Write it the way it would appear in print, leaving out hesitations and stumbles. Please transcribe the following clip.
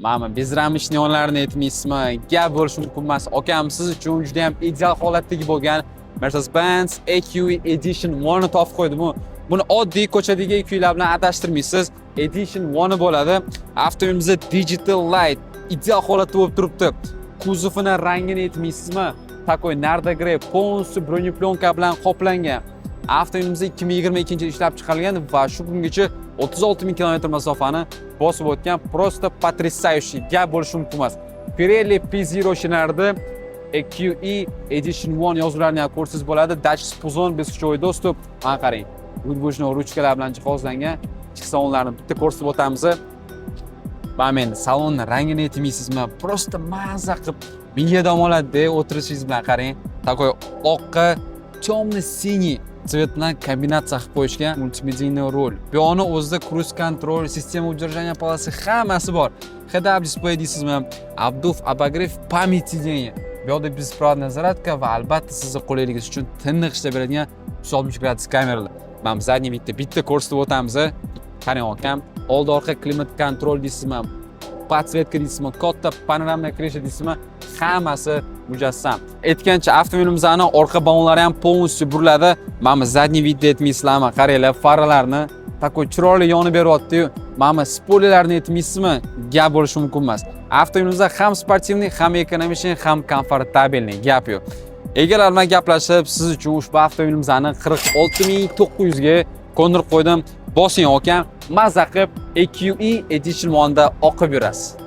Mana bezramishni yonlarini aytmaysizmi? Gap bo'lishi mumkin emas. Akam siz uchun juda ham ideal holatdagi bo'lgan Mercedes-Benz EQE Edition 1 ni topib qo'ydim. Buni oddiy ko'chadagi EQE'lar bilan adashtirmaysiz. Edition 1 bo'ladi. Avtomobilimizda Digital Light ideal holatda bo'lib turibdi. Kuzovini rangini aytmaysizmi? Takoy Narda Grey полностью broneplyonka bilan qoplangan. Avtomobilimizda 2022-yilda ishlab chiqarilgan va shu kungacha 36 000 km masofani bosib o'tgan. Просто потрясающий gap bo'lishi mumkin emas. Pirelli P0 shinarida EQE Edition 1 yozuvlarini ko'rsangiz bo'ladi. Dash Spuzon без ключевой достуp. Mana qarang. Gudbochni ruchkalar bilan jihozlangan. Ichki salonlarni bitta ko'rsatib o'tamiz. Mana men salonni rangini aytmaysizmi? Просто mazza qilib miya dam oladi o'tirishingiz bilan qarang. Takoy oqqa темный синий цвет bilan kombinatsiya qilib qo'yishgan multimedial rol. Bu yoni o'zida cruise control, sistema удержания polasi hammasi bor. HDR display deysizmi? Abduf обогрев памяти degan. Bu yerda besprovod nazoratka va albatta sizni qulayligingiz uchun tiniq ishlab beradigan 360 gradus kameralar. Mana zadniy bitta ko'rsatib o'tamiz. Qarang akam, old orqa klimat kontrol deysizmi? Подсветка deysizmi? Katta panoramli krasha deysizmi? Hammasi mujassam. Aytgancha avtomobilimizning orqa balonlari ham полностью buriladi. Mana zadniy video aytmaysizlarmi? Qaranglar, faralarni takoy chiroyli yonib beryapti-yu. Mana spoilerlarni aytmaysizmi? Gap bo'lishi mumkin emas. Avtomobilimizda ham sportivniy, ham ekonomik, ham komfortabelniy gap yo'q. Egalar bilan gaplashib, siz uchun ushbu avtomobilimizni 46900 ga ko'ndirib qo'ydim. Bosing akam, mazza qilib EQE Edition 1 da o'qib yurasiz.